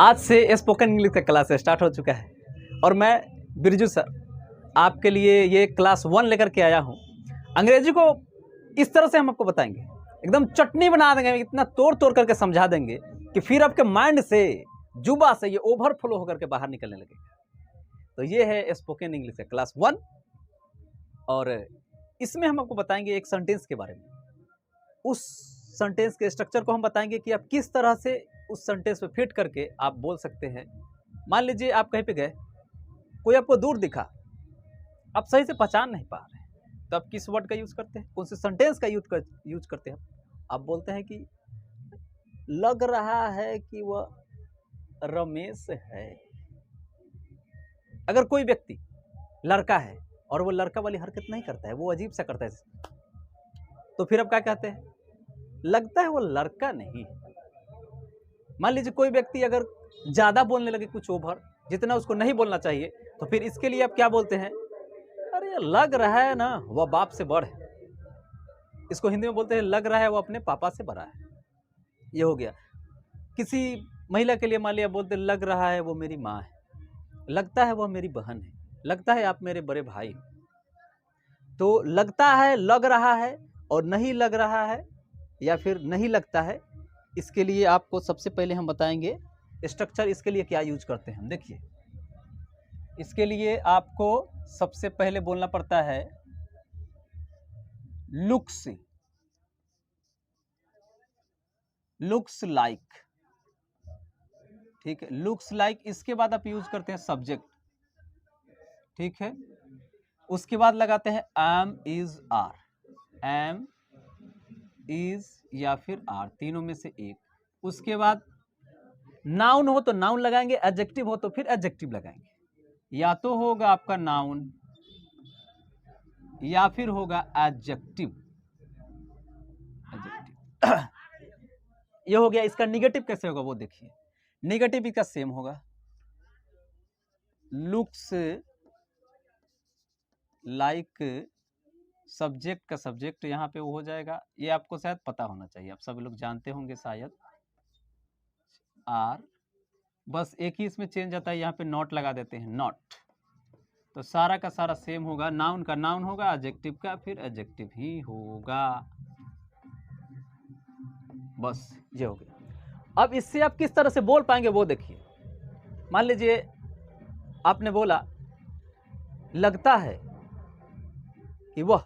आज से spoken English का क्लास स्टार्ट हो चुका है और मैं बिरजू सर आपके लिए ये क्लास 1 लेकर के आया हूँ। अंग्रेजी को इस तरह से हम आपको बताएंगे, एकदम चटनी बना देंगे, इतना तोड़ तोड़ करके समझा देंगे कि फिर आपके माइंड से, जुबा से ये ओवरफ्लो होकर के बाहर निकलने लगेगा। तो ये है स्पोकन इंग्लिश का क्लास 1 और इसमें हम आपको बताएंगे एक सेंटेंस के बारे में। उस सेंटेंस के स्ट्रक्चर को हम बताएंगे कि आप किस तरह से उस सेंटेंस पे फिट करके आप बोल सकते हैं। मान लीजिए आप कहीं पे गए, कोई आपको दूर दिखा, आप सही से पहचान नहीं पा रहे, तो आप किस वर्ड का यूज करते हैं, कौन से सेंटेंस का यूज करते हैं? आप बोलते हैं कि लग रहा है कि वह रमेश है। अगर कोई व्यक्ति लड़का है और वो लड़का वाली हरकत नहीं करता है, वो अजीब सा करता है, तो फिर आप क्या कहते हैं? लगता है वो लड़का नहीं। मान लीजिए कोई व्यक्ति अगर ज्यादा बोलने लगे, कुछ ओवर, जितना उसको नहीं बोलना चाहिए, तो फिर इसके लिए आप क्या बोलते हैं? अरे लग रहा है ना वह बाप से बड़ है। इसको हिंदी में बोलते हैं लग रहा है वो अपने पापा से बड़ा है। ये हो गया। किसी महिला के लिए मान लिया बोलते लग रहा है वो मेरी माँ है, लगता है वह मेरी बहन है, लगता है आप मेरे बड़े भाई हो। तो लगता है, लग रहा है और नहीं लग रहा है या फिर नहीं लगता है, इसके लिए आपको सबसे पहले हम बताएंगे स्ट्रक्चर। इसके लिए क्या यूज करते हैं हम देखिए। इसके लिए आपको सबसे पहले बोलना पड़ता है लुक्स, लुक्स लाइक, ठीक है, लुक्स लाइक। इसके बाद आप यूज करते हैं सब्जेक्ट, ठीक है। उसके बाद लगाते हैं am, is, are, am, is या फिर आर, तीनों में से एक। उसके बाद नाउन हो तो नाउन लगाएंगे, एडजेक्टिव हो तो फिर एडजेक्टिव लगाएंगे। या तो होगा आपका नाउन या फिर होगा एडजेक्टिव। ये हो गया। इसका निगेटिव कैसे होगा वो देखिए। निगेटिव इसका सेम होगा, लुक्स लाइक, सब्जेक्ट का सब्जेक्ट यहाँ पे वो हो जाएगा। ये आपको शायद पता होना चाहिए, आप सभी लोग जानते होंगे शायद। आर, बस एक ही इसमें चेंज आता है, यहाँ पे नॉट लगा देते हैं, नॉट। तो सारा का सारा सेम होगा, नाउन का नाउन होगा, एडजेक्टिव का फिर एडजेक्टिव ही होगा। बस ये हो गया। अब इससे आप किस तरह से बोल पाएंगे वो देखिए। मान लीजिए आपने बोला लगता है कि वह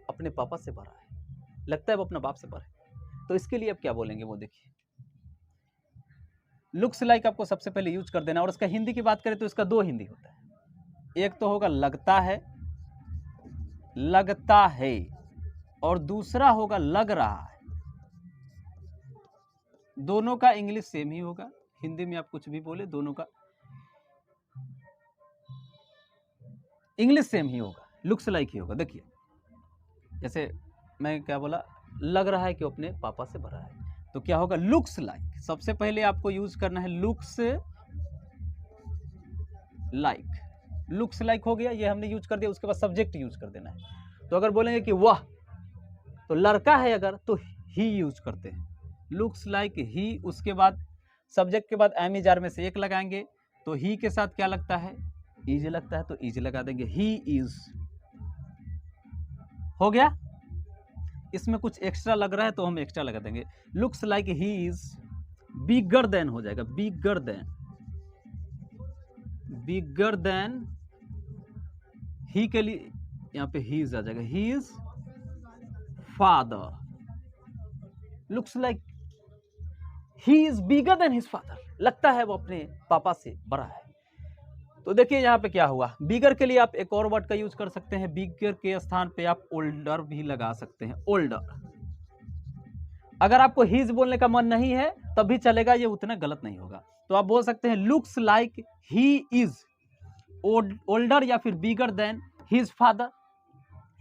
अपने पापा से बड़ा है, लगता है वो अपना बाप से बड़ा है, तो इसके लिए आप क्या बोलेंगे वो देखिए। लुक्स लाइक आपको सबसे पहले यूज कर देना। और इसका हिंदी की बात करें तो इसका दो हिंदी होता है, एक तो होगा लगता है, लगता है, और दूसरा होगा लग रहा है। दोनों का इंग्लिश सेम ही होगा, हिंदी में आप कुछ भी बोले, दोनों का इंग्लिश सेम ही होगा, लुक्स लाइक ही होगा। देखिए जैसे मैं क्या बोला, लग रहा है कि वो अपने पापा से बड़ा है, तो क्या होगा? Looks like. सबसे पहले आपको यूज करना है लुक्स लाइक। लुक्स लाइक हो गया, ये हमने यूज कर दिया। उसके बाद सब्जेक्ट यूज कर देना है। तो अगर बोलेंगे कि वह, तो लड़का है अगर, तो ही यूज करते हैं, लुक्स लाइक ही। उसके बाद सब्जेक्ट के बाद एम, इज, आर में से एक लगाएंगे, तो ही के साथ क्या लगता है? इज लगता है, तो इज लगा देंगे, ही इज। हो गया। इसमें कुछ एक्स्ट्रा लग रहा है तो हम एक्स्ट्रा लगा देंगे, looks like he is bigger than हो जाएगा, बिगर देन, बिगर देन। ही के लिए यहाँ पे ही इज आ जाएगा, he is father. Looks like he is bigger than his father, लगता है वो अपने पापा से बड़ा है। तो देखिए यहाँ पे क्या हुआ, बिगर के लिए आप एक और वर्ड का यूज कर सकते हैं, बिगर के स्थान पे आप ओल्डर भी लगा सकते हैं, ओल्डर। अगर आपको हीज बोलने का मन नहीं है तब भी चलेगा, ये उतना गलत नहीं होगा। तो आप बोल सकते हैं looks like he is older या फिर bigger than his father.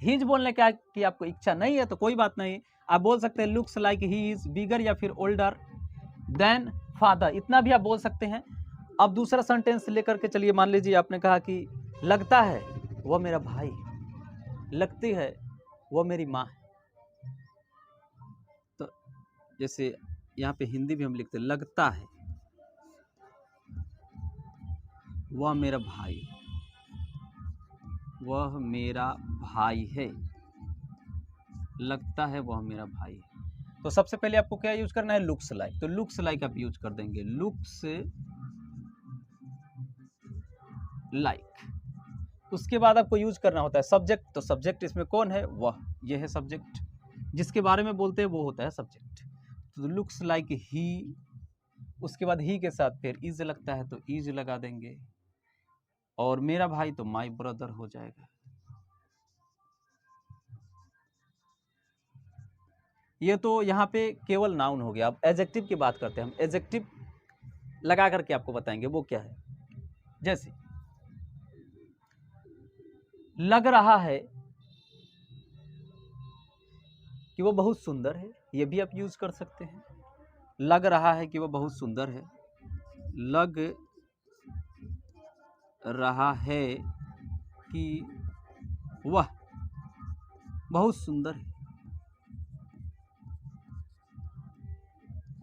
His बोलने का कि आपको इच्छा नहीं है तो कोई बात नहीं, आप बोल सकते हैं looks like he is bigger या फिर ओल्डर देन फादर, इतना भी आप बोल सकते हैं। अब दूसरा सेंटेंस लेकर के चलिए। मान लीजिए आपने कहा कि लगता है वह मेरा भाई, लगती है वह मेरी माँ है। तो जैसे यहाँ पे हिंदी भी हम लिखते हैं लगता है, वह मेरा भाई, वह मेरा भाई है, लगता है वह मेरा भाई है। तो सबसे पहले आपको क्या यूज करना है, लुक्स लाइक। तो लुक्स लाइक आप यूज कर देंगे, लुक्स लाइक। उसके बाद आपको यूज करना होता है सब्जेक्ट। तो सब्जेक्ट इसमें कौन है, वह, ये है सब्जेक्ट, जिसके बारे में बोलते हैं वो होता है सब्जेक्ट। तो लुक्स लाइक ही, उसके बाद ही के साथ फिर इज लगता है तो इज लगा देंगे, और मेरा भाई तो माई ब्रदर हो जाएगा। ये तो यहाँ पे केवल नाउन हो गया। अब एडजेक्टिव की बात करते हैं हम। एडजेक्टिव लगा करके आपको बताएंगे वो क्या है। जैसे लग रहा है कि वो बहुत सुंदर है, ये भी आप यूज कर सकते हैं। लग रहा है कि वो बहुत सुंदर है, लग रहा है कि वह बहुत सुंदर है,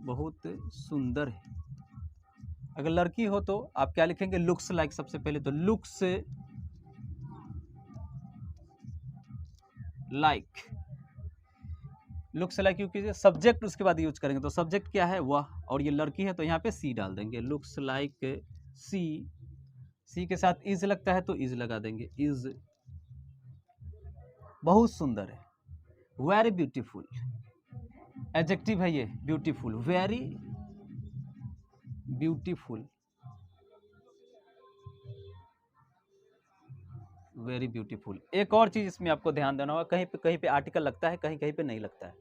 बहुत सुंदर है। अगर लड़की हो तो आप क्या लिखेंगे, लुक्स लाइक सबसे पहले। तो लुक्स लाइक, लुक्स लाइक क्यों कीजिए, सब्जेक्ट उसके बाद यूज करेंगे। तो सब्जेक्ट क्या है, वह, और ये लड़की है तो यहाँ पे सी डाल देंगे, लुक्स लाइक सी। सी के साथ इज लगता है तो इज लगा देंगे, इज बहुत सुंदर है, वेरी ब्यूटीफुल। एडजेक्टिव है ये, beautiful, very beautiful, very beautiful. एक और चीज इसमें आपको ध्यान देना होगा, कहीं पे आर्टिकल लगता है, कहीं पे नहीं लगता है।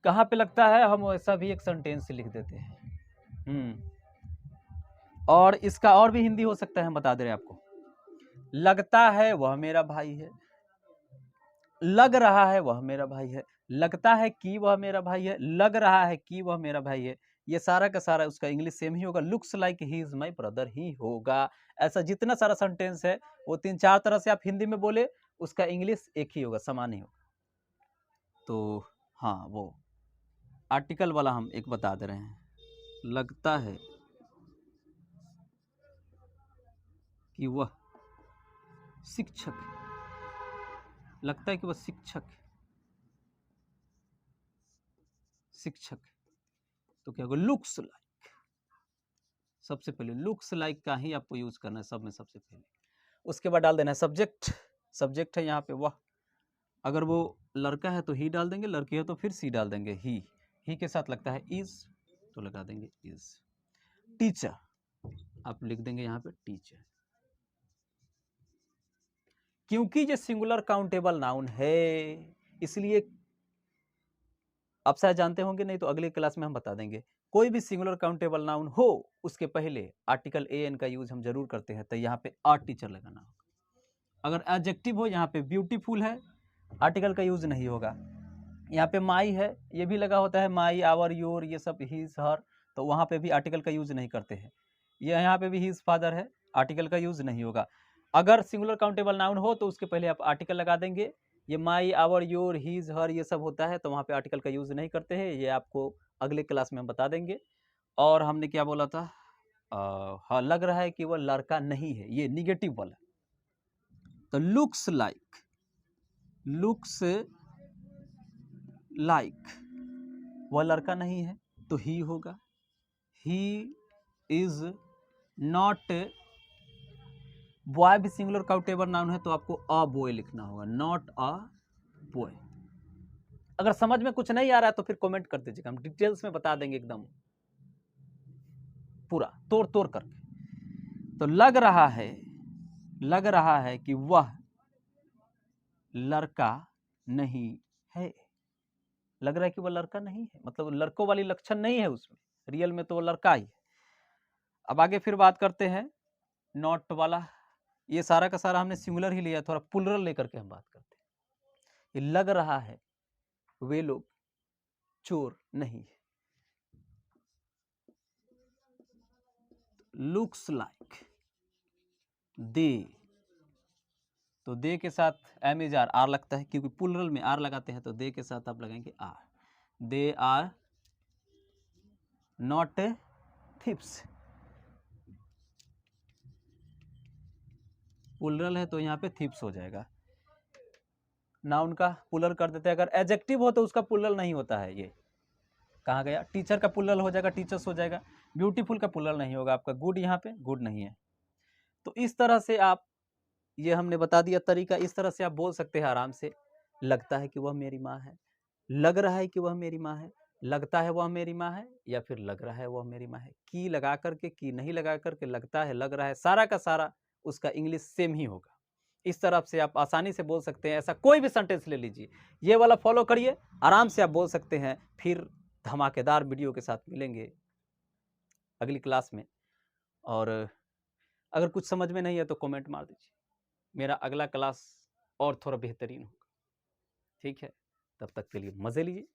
कहाँ पे लगता है, हम वैसा भी एक सेंटेंस लिख देते हैं। और इसका और भी हिंदी हो सकता है, हम बता दे रहे हैं आपको। लगता है वह मेरा भाई है, लग रहा है वह मेरा भाई है, लगता है कि वह मेरा भाई है, लग रहा है कि वह मेरा भाई है। ये सारा का सारा उसका इंग्लिश सेम ही होगा, looks like he is my brother ही होगा। ऐसा जितना सारा सेंटेंस है वो 3-4 तरह से आप हिंदी में बोले, उसका इंग्लिश एक ही होगा, समान ही होगा। तो हाँ, वो आर्टिकल वाला हम एक बता दे रहे हैं। लगता है कि वह शिक्षक है, लगता है कि वह शिक्षक है, शिक्षक। तो क्या होगा, लुक्स लाइक। सबसे पहले लुक्स लाइक का ही आपको यूज करना है सब में सबसे पहले। उसके बाद डाल देना है सब्जेक्ट। सब्जेक्ट है यहाँ पे वह, अगर वो लड़का है तो ही डाल देंगे, लड़की है तो फिर सी डाल देंगे, ही के साथ लगता है इज तो लगा देंगे इज। टीचर आप लिख देंगे यहाँ पे टीचर, क्योंकि ये सिंगुलर काउंटेबल नाउन है इसलिए आप शायद जानते होंगे, नहीं तो अगले क्लास में हम बता देंगे। कोई भी सिंगुलर काउंटेबल नाउन हो उसके पहले आर्टिकल ए एन का यूज हम जरूर करते हैं, तो यहाँ पे आर टीचर लगाना होगा। अगर एडजेक्टिव हो, यहाँ पे ब्यूटीफुल है, आर्टिकल का यूज नहीं होगा। यहाँ पे माई है, ये भी लगा होता है, माई, आवर, योर, ये सब हिज, हर, तो वहाँ पे भी आर्टिकल का यूज नहीं करते हैं। ये यहाँ पे भी हिज फादर है, आर्टिकल का यूज नहीं होगा। अगर सिंगुलर काउंटेबल नाउन हो तो उसके पहले आप आर्टिकल लगा देंगे। ये माई, आवर, योर, हिज, हर ये सब होता है तो वहाँ पे आर्टिकल का यूज नहीं करते हैं, ये आपको अगले क्लास में हम बता देंगे। और हमने क्या बोला था, हाँ, लग रहा है कि वह लड़का नहीं है, ये निगेटिव वाला। तो लुक्स लाइक, लुक्स लाइक वह लड़का नहीं है तो ही होगा, ही इज नॉट। बॉय भी सिंगुलर काउंटेबल नाउन है तो आपको अ बॉय लिखना होगा, नॉट अ बॉय। अगर समझ में कुछ नहीं आ रहा है तो फिर कमेंट कर दीजिएगा, हम डिटेल्स में बता देंगे एकदम पूरा तोड़ तोड़ करके। तो लग रहा है कि वह लड़का नहीं है, लग रहा है कि वह लड़का नहीं है, मतलब लड़कों वाली लक्षण नहीं है उसमें, रियल में तो वो लड़का ही है। अब आगे फिर बात करते हैं नॉट वाला। ये सारा का सारा हमने सिंगुलर ही लिया, थोड़ा प्लुरल लेकर के हम बात करते हैं। ये लग रहा है वे लोग चोर नहीं है, लुक्स लाइक दे, तो दे के साथ एम इज आर लगता है, क्योंकि प्लुरल में आर लगाते हैं तो दे के साथ आप लगाएंगे are. They are not ships, plural है तो यहाँ पे थीप्स हो जाएगा। नाउन का प्लूरल कर देते हैं। अगर एडजेक्टिव हो तो उसका प्लूरल नहीं होता है। ये कहाँ गया? टीचर का प्लूरल हो जाएगा, टीचर्स हो जाएगा। ब्यूटीफुल का प्लूरल नहीं होगा आपका। गुड यहाँ पे गुड नहीं है। तो इस तरह से आप, ये हमने बता दिया तरीका, इस तरह से आप बोल सकते हैं आराम से। लगता है कि वह मेरी माँ है, लग रहा है कि वह मेरी माँ है, लगता है वह मेरी माँ है, या फिर लग रहा है वह मेरी माँ है। की लगा करके, की नहीं लगा करके, लगता है, लग रहा है, सारा का सारा उसका इंग्लिश सेम ही होगा। इस तरह से आप आसानी से बोल सकते हैं। ऐसा कोई भी सेंटेंस ले लीजिए, ये वाला फॉलो करिए, आराम से आप बोल सकते हैं। फिर धमाकेदार वीडियो के साथ मिलेंगे अगली क्लास में। और अगर कुछ समझ में नहीं है तो कमेंट मार दीजिए। मेरा अगला क्लास और थोड़ा बेहतरीन होगा। ठीक है, तब तक के लिए मज़े लीजिए।